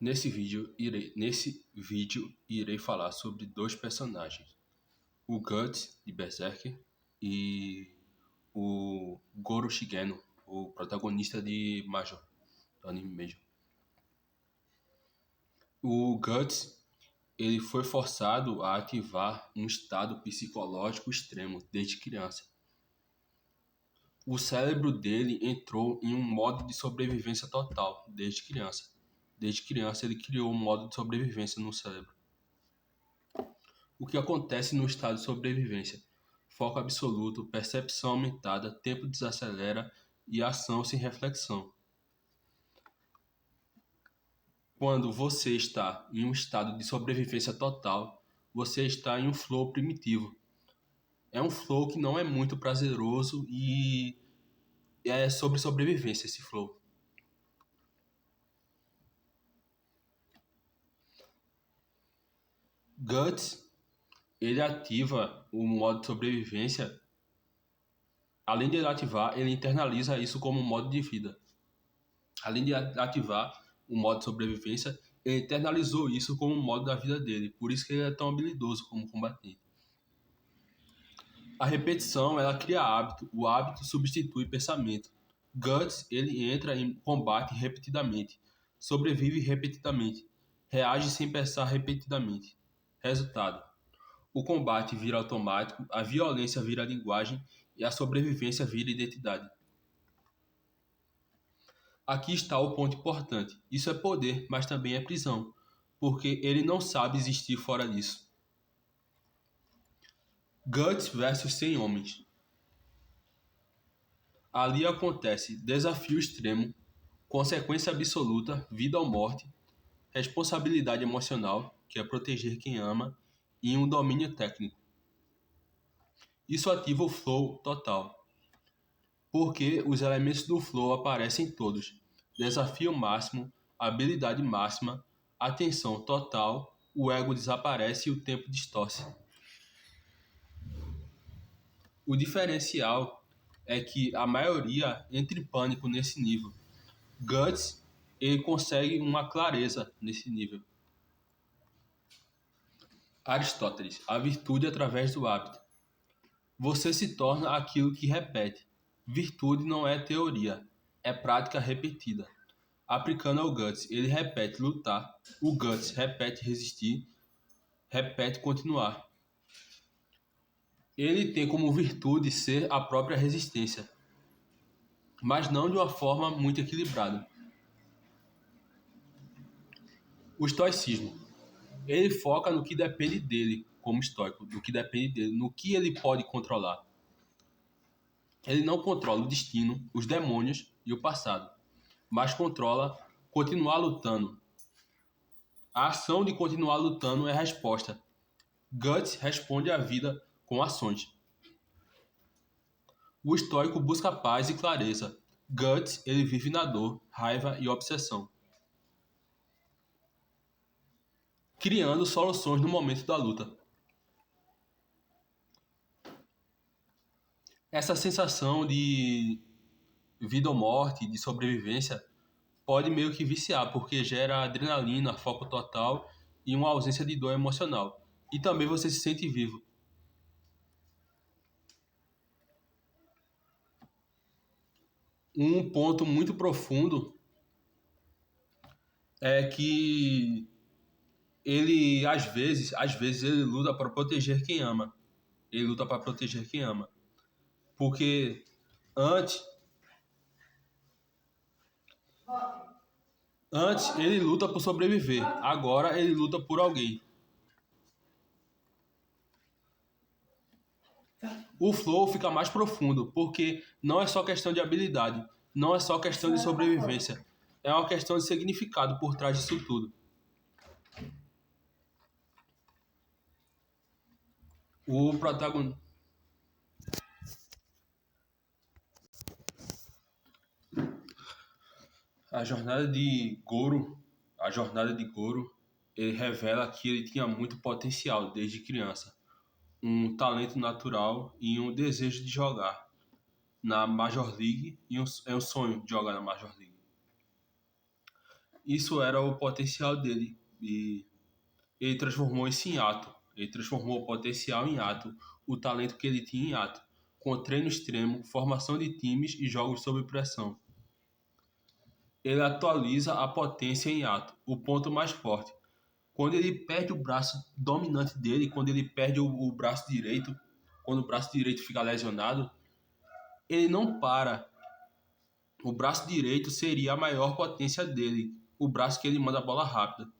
Nesse vídeo irei falar sobre dois personagens, o Guts de Berserk e o Goro Shigeno, o protagonista de Major, do anime Major. O Guts, ele foi forçado a ativar um estado psicológico extremo desde criança. O cérebro dele entrou em um modo de sobrevivência total desde criança. Desde criança ele criou um modo de sobrevivência no cérebro. O que acontece no estado de sobrevivência? Foco absoluto, percepção aumentada, tempo desacelera e ação sem reflexão. Quando você está em um estado de sobrevivência total, você está em um flow primitivo. É um flow que não é muito prazeroso e é sobre sobrevivência esse flow. Guts, ele ativa o modo de sobrevivência. Além de ele ativar, ele internaliza isso como um modo de vida. Além de ativar o modo de sobrevivência, ele internalizou isso como um modo da vida dele. Por isso que ele é tão habilidoso como combatente. A repetição, ela cria hábito. O hábito substitui pensamento. Guts, ele entra em combate repetidamente. Sobrevive repetidamente. Reage sem pensar repetidamente. Resultado: o combate vira automático, a violência vira linguagem e a sobrevivência vira identidade. Aqui está o ponto importante. Isso é poder, mas também é prisão, porque ele não sabe existir fora disso. Guts versus 100 homens. Ali acontece desafio extremo, consequência absoluta, vida ou morte, responsabilidade emocional, que é proteger quem ama, e um domínio técnico. Isso ativa o flow total, porque os elementos do flow aparecem todos. Desafio máximo, habilidade máxima, atenção total, o ego desaparece e o tempo distorce. O diferencial é que a maioria entra em pânico nesse nível. Guts, ele consegue uma clareza nesse nível. Aristóteles, a virtude através do hábito. Você se torna aquilo que repete. Virtude não é teoria, é prática repetida. Aplicando ao Guts, ele repete lutar, o Guts repete resistir, repete continuar. Ele tem como virtude ser a própria resistência, mas não de uma forma muito equilibrada. O estoicismo. Ele foca no que depende dele, como estoico, no que depende dele, no que ele pode controlar. Ele não controla o destino, os demônios e o passado, mas controla continuar lutando. A ação de continuar lutando é a resposta. Guts responde à vida com ações. O estoico busca paz e clareza. Guts, ele vive na dor, raiva e obsessão, criando soluções no momento da luta. Essa sensação de vida ou morte, de sobrevivência, pode meio que viciar, porque gera adrenalina, foco total e uma ausência de dor emocional. E também você se sente vivo. Um ponto muito profundo é que ele, às vezes ele luta para proteger quem ama. Ele luta para proteger quem ama. Porque antes, antes ele luta por sobreviver, agora ele luta por alguém. O flow fica mais profundo, porque não é só questão de habilidade, não é só questão de sobrevivência, é uma questão de significado por trás disso tudo. O protagonista. A jornada de Goro, ele revela que ele tinha muito potencial desde criança, um talento natural e um desejo de jogar na Major League e é um sonho de jogar na Major League. Isso era o potencial dele e ele transformou isso em ato. Ele transformou o potencial em ato, o talento que ele tinha em ato, com treino extremo, formação de times e jogos sob pressão. Ele atualiza a potência em ato, o ponto mais forte. Quando ele perde o braço dominante dele, quando ele perde o braço direito, quando o braço direito fica lesionado, ele não para. O braço direito seria a maior potência dele, o braço que ele manda a bola rápida.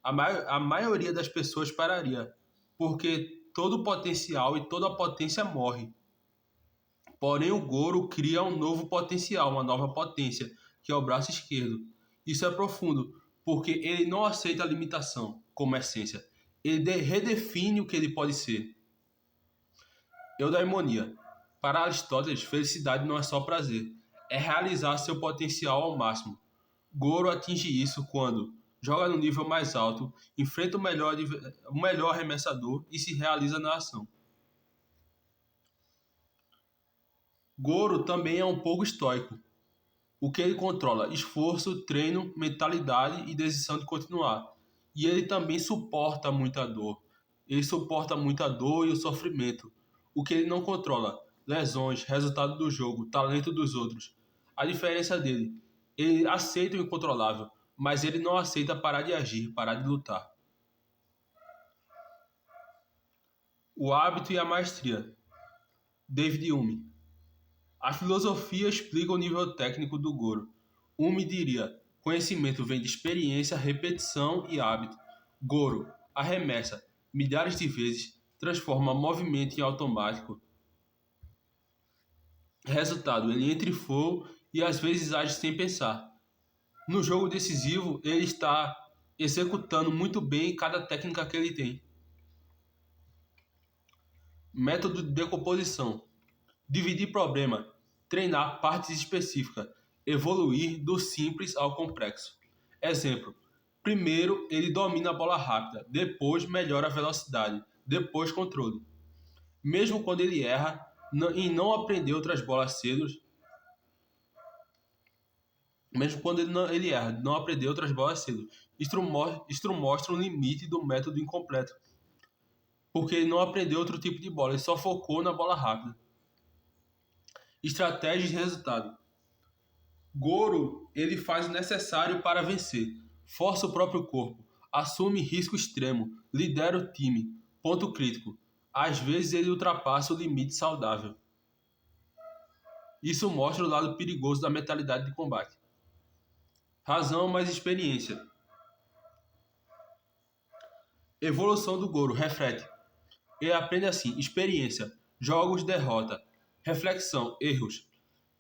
A maioria das pessoas pararia, porque todo o potencial e toda a potência morre. Porém, o Goro cria um novo potencial, uma nova potência, que é o braço esquerdo. Isso é profundo, porque ele não aceita a limitação como essência. Ele redefine o que ele pode ser. Eudaimonia. Para Aristóteles, felicidade não é só prazer, é realizar seu potencial ao máximo. Goro atinge isso quando joga no nível mais alto, enfrenta o melhor arremessador e se realiza na ação. Goro também é um pouco estoico. O que ele controla? Esforço, treino, mentalidade e decisão de continuar. E ele também suporta muita dor. Ele suporta muita dor e o sofrimento. O que ele não controla? Lesões, resultado do jogo, talento dos outros. A diferença dele, ele aceita o incontrolável, mas ele não aceita parar de agir, parar de lutar. O hábito e a maestria. David Hume. A filosofia explica o nível técnico do Goro. Hume diria: conhecimento vem de experiência, repetição e hábito. Goro arremessa milhares de vezes, transforma movimento em automático. Resultado: ele entra em flow e às vezes age sem pensar. No jogo decisivo, ele está executando muito bem cada técnica que ele tem. Método de decomposição. Dividir problema, treinar partes específicas, evoluir do simples ao complexo. Exemplo: primeiro ele domina a bola rápida, depois melhora a velocidade, depois controle. Mesmo quando ele erra e não aprender outras bolas cedo, mesmo quando ele erra, não aprender outras bolas cedo, isto mostra um limite do método incompleto, porque ele não aprendeu outro tipo de bola, ele só focou na bola rápida. Estratégia de resultado. Goro, ele faz o necessário para vencer, força o próprio corpo, assume risco extremo, lidera o time, ponto crítico. Às vezes ele ultrapassa o limite saudável. Isso mostra o lado perigoso da mentalidade de combate. Razão mais experiência. Evolução do Goro, reflete. Ele aprende assim: experiência, jogos, derrota, reflexão, erros,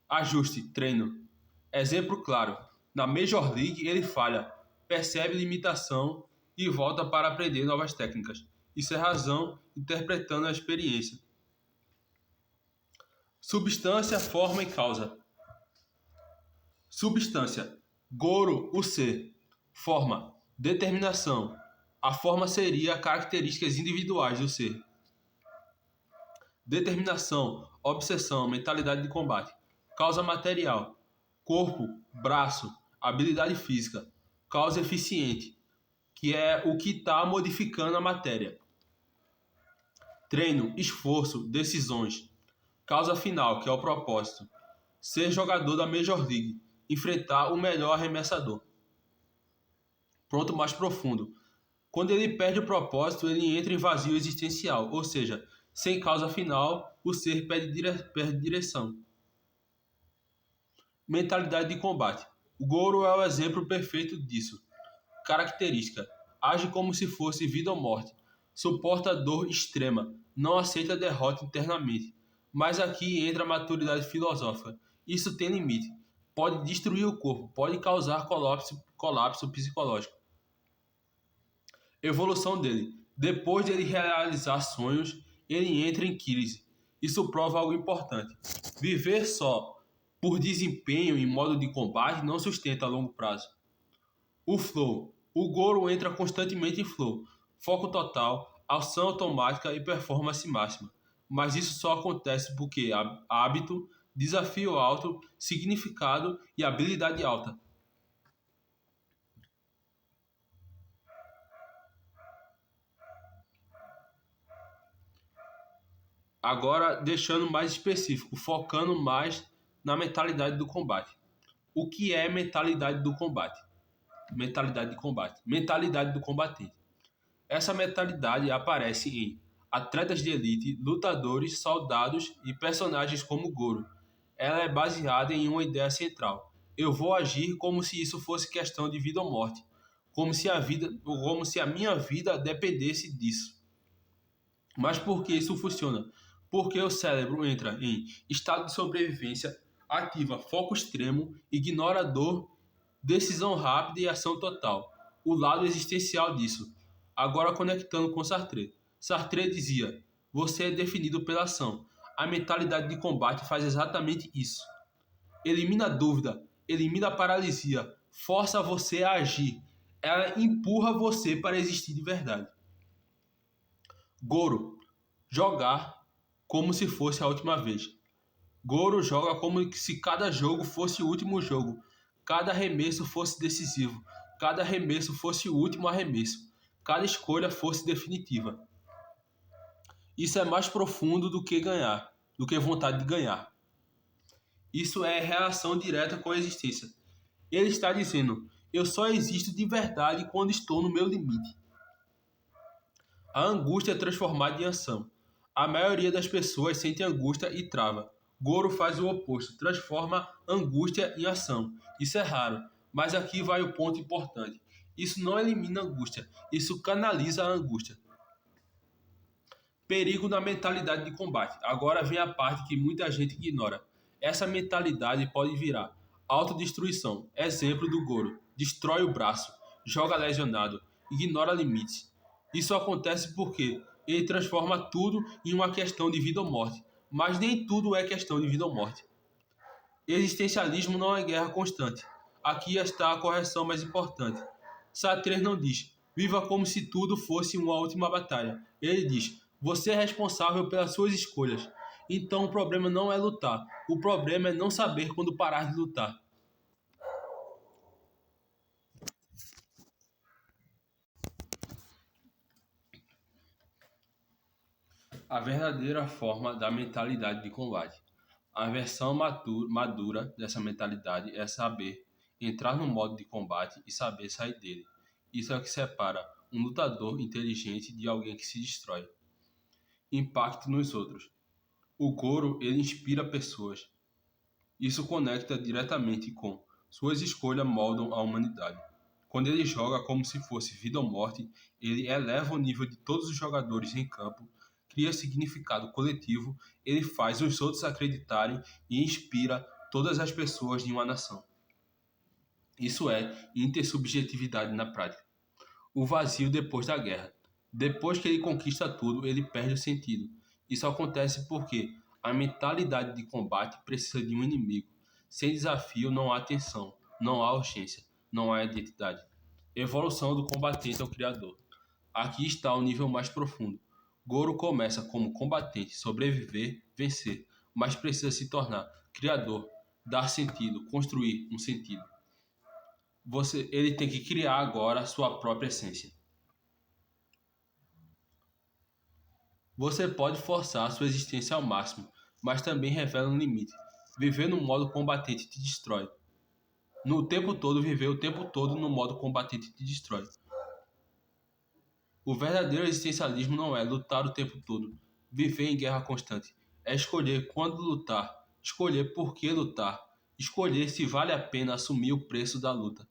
ajuste, treino. Exemplo claro: na Major League ele falha, percebe limitação e volta para aprender novas técnicas. Isso é razão interpretando a experiência. Substância, forma e causa. Substância: Goro, o ser. Forma: determinação. A forma seria características individuais do ser. Determinação, obsessão, mentalidade de combate. Causa material: corpo, braço, habilidade física. Causa eficiente, que é o que está modificando a matéria. Treino, esforço, decisões. Causa final, que é o propósito. Ser jogador da Major League, enfrentar o melhor arremessador. Pronto mais profundo. Quando ele perde o propósito, ele entra em vazio existencial, ou seja, sem causa final, o ser perde direção. Mentalidade de combate. O Goro é o exemplo perfeito disso. Característica: age como se fosse vida ou morte. Suporta dor extrema, não aceita derrota internamente. Mas aqui entra a maturidade filosófica. Isso tem limite. Pode destruir o corpo, pode causar colapso psicológico. Evolução dele. Depois de ele realizar sonhos, ele entra em crise. Isso prova algo importante. Viver só por desempenho em modo de combate não sustenta a longo prazo. O flow. O Goro entra constantemente em flow. Foco total, ação automática e performance máxima. Mas isso só acontece porque hábito, desafio alto, significado e habilidade alta. Agora, deixando mais específico, focando mais na mentalidade do combate. O que é mentalidade do combate? Mentalidade de combate. Mentalidade do combatente. Essa mentalidade aparece em atletas de elite, lutadores, soldados e personagens como Goro. Ela é baseada em uma ideia central. Eu vou agir como se isso fosse questão de vida ou morte, como se a minha vida dependesse disso. Mas por que isso funciona? Porque o cérebro entra em estado de sobrevivência, ativa foco extremo, ignora a dor, decisão rápida e ação total. O lado existencial disso. Agora conectando com Sartre. Sartre dizia: você é definido pela ação. A mentalidade de combate faz exatamente isso. Elimina a dúvida, elimina a paralisia, força você a agir. Ela empurra você para existir de verdade. Goro, jogar como se fosse a última vez. Goro joga como se cada jogo fosse o último jogo, cada arremesso fosse decisivo, cada arremesso fosse o último arremesso, cada escolha fosse definitiva. Isso é mais profundo do que ganhar, do que vontade de ganhar. Isso é relação direta com a existência. Ele está dizendo: eu só existo de verdade quando estou no meu limite. A angústia é transformada em ação. A maioria das pessoas sente angústia e trava. Goro faz o oposto, transforma angústia em ação. Isso é raro, mas aqui vai o ponto importante. Isso não elimina a angústia, isso canaliza a angústia. Perigo na mentalidade de combate. Agora vem a parte que muita gente ignora. Essa mentalidade pode virar autodestruição. Exemplo do Goro. Destrói o braço, joga lesionado, ignora limites. Isso acontece porque ele transforma tudo em uma questão de vida ou morte. Mas nem tudo é questão de vida ou morte. Existencialismo não é guerra constante. Aqui está a correção mais importante. Sartre não diz: viva como se tudo fosse uma última batalha. Ele diz: você é responsável pelas suas escolhas. Então o problema não é lutar. O problema é não saber quando parar de lutar. A verdadeira forma da mentalidade de combate. A versão madura dessa mentalidade é saber entrar no modo de combate e saber sair dele. Isso é o que separa um lutador inteligente de alguém que se destrói. Impacto nos outros. O Goro, ele inspira pessoas. Isso conecta diretamente com suas escolhas moldam a humanidade. Quando ele joga como se fosse vida ou morte, ele eleva o nível de todos os jogadores em campo, cria significado coletivo, ele faz os outros acreditarem e inspira todas as pessoas de uma nação. Isso é intersubjetividade na prática. O vazio depois da guerra. Depois que ele conquista tudo, ele perde o sentido. Isso acontece porque a mentalidade de combate precisa de um inimigo. Sem desafio não há tensão, não há urgência, não há identidade. Evolução do combatente ao criador. Aqui está o nível mais profundo. Goro começa como combatente, sobreviver, vencer, mas precisa se tornar criador, dar sentido, construir um sentido. Ele tem que criar agora a sua própria essência. Você pode forçar a sua existência ao máximo, mas também revela um limite. Viver no modo combatente te destrói. Viver o tempo todo no modo combatente te destrói. O verdadeiro existencialismo não é lutar o tempo todo, viver em guerra constante. É escolher quando lutar, escolher por que lutar, escolher se vale a pena assumir o preço da luta.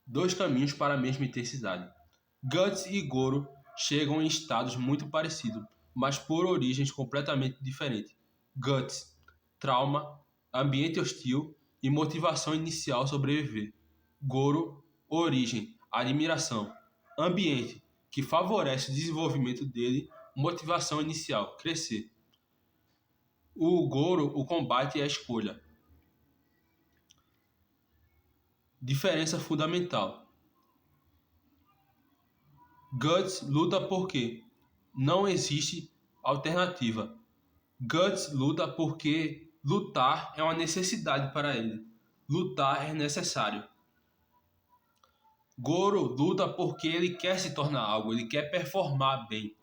Dois caminhos para a mesma intensidade. Guts e Goro chegam em estados muito parecidos, mas por origens completamente diferentes. Guts, trauma, ambiente hostil e motivação inicial sobreviver. Goro, origem, admiração, ambiente que favorece o desenvolvimento dele, motivação inicial, crescer. O Goro, o combate é a escolha. Diferença fundamental. Guts luta porque não existe alternativa. Guts luta porque lutar é uma necessidade para ele. Lutar é necessário. Goro luta porque ele quer se tornar algo, ele quer performar bem.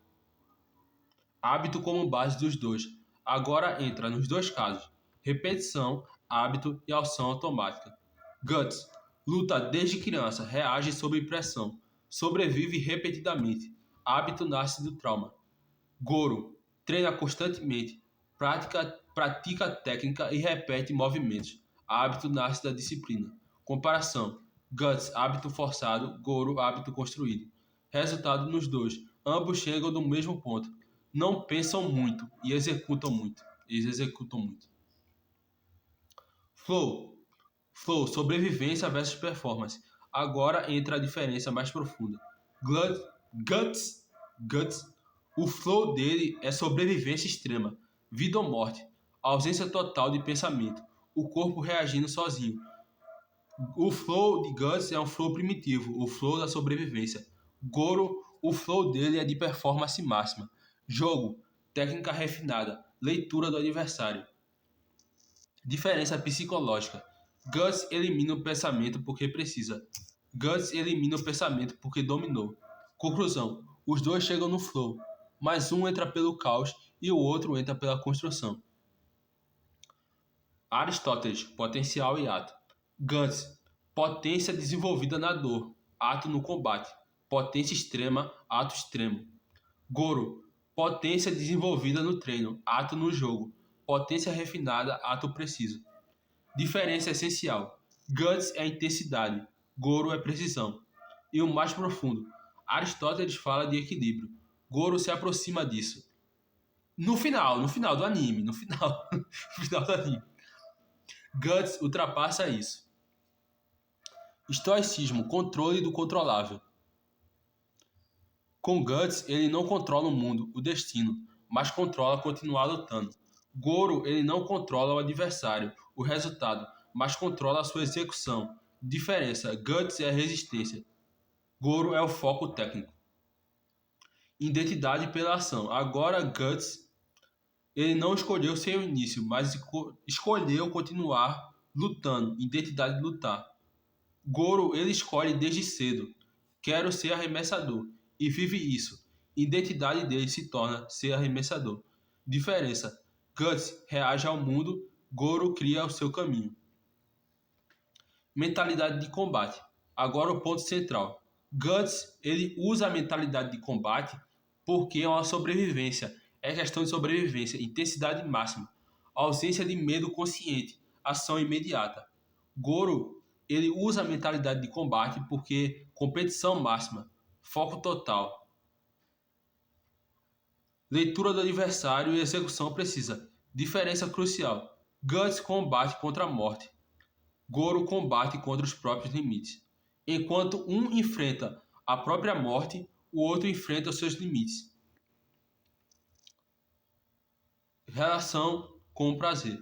hábito como base dos dois. Agora entra nos dois casos: repetição, hábito e ação automática. Guts, luta desde criança, reage sob pressão, sobrevive repetidamente. Hábito nasce do trauma. Goro, treina constantemente, pratica técnica e repete movimentos. Hábito nasce da disciplina. Comparação: Guts, hábito forçado, Goro, hábito construído. Resultado nos dois: ambos chegam no mesmo ponto. Não pensam muito e executam muito. Eles executam muito. Flow. Flow, sobrevivência versus performance. Agora entra a diferença mais profunda. Guts. O flow dele é sobrevivência extrema, vida ou morte, ausência total de pensamento, o corpo reagindo sozinho. O flow de Guts é um flow primitivo, o flow da sobrevivência. Goro, o flow dele é de performance máxima. Jogo, técnica refinada, leitura do adversário. Diferença psicológica. Guts elimina o pensamento porque precisa. Guts elimina o pensamento porque dominou. Conclusão: os dois chegam no flow, mas um entra pelo caos e o outro entra pela construção. Aristóteles, potencial e ato. Guts, potência desenvolvida na dor, ato no combate. Potência extrema, ato extremo. Goro, potência desenvolvida no treino, ato no jogo. Potência refinada, ato preciso. Diferença essencial: Guts é intensidade, Goro é precisão. E o mais profundo: Aristóteles fala de equilíbrio. Goro se aproxima disso. No final do anime, no final do anime. Guts ultrapassa isso. Estoicismo, controle do controlável. Com Guts, ele não controla o mundo, o destino, mas controla continuar lutando. Goro, ele não controla o adversário, o resultado, mas controla a sua execução. Diferença: Guts é a resistência. Goro é o foco técnico. Identidade pela ação. Agora Guts, ele não escolheu seu início, mas escolheu continuar lutando. Identidade de lutar. Goro, ele escolhe desde cedo. Quero ser arremessador. E vive isso. Identidade dele se torna ser arremessador. Diferença: Guts reage ao mundo, Goro cria o seu caminho. Mentalidade de combate. Agora o ponto central. Guts, ele usa a mentalidade de combate porque é uma sobrevivência. É questão de sobrevivência, intensidade máxima, ausência de medo consciente, ação imediata. Goro, ele usa a mentalidade de combate porque competição máxima, foco total. Leitura do adversário e execução precisa. Diferença crucial: Guts combate contra a morte. Goro combate contra os próprios limites. Enquanto um enfrenta a própria morte, o outro enfrenta os seus limites. Relação com o prazer.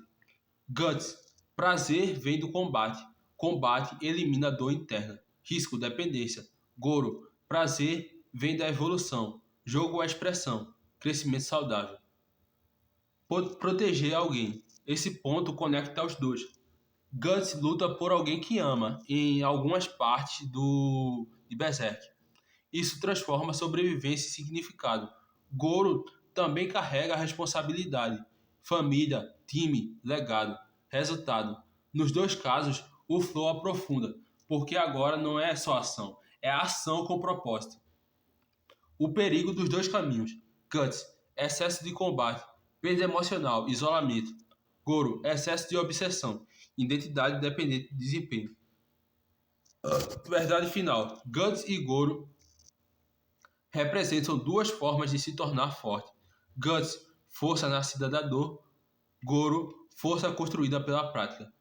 Guts, prazer vem do combate. Combate elimina a dor interna. Risco, dependência. Goro, prazer vem da evolução. Jogo é expressão. Crescimento saudável. Proteger alguém. Esse ponto conecta os dois. Guts luta por alguém que ama em algumas partes de Berserk. Isso transforma sobrevivência em significado. Goro também carrega a responsabilidade. Família, time, legado. Resultado: nos dois casos, o flow aprofunda, porque agora não é só ação, é ação com propósito. O perigo dos dois caminhos. Guts, excesso de combate, perda emocional, isolamento. Goro, excesso de obsessão, identidade dependente de desempenho. Verdade final: Guts e Goro representam duas formas de se tornar forte. Guts, força nascida da dor. Goro, força construída pela prática.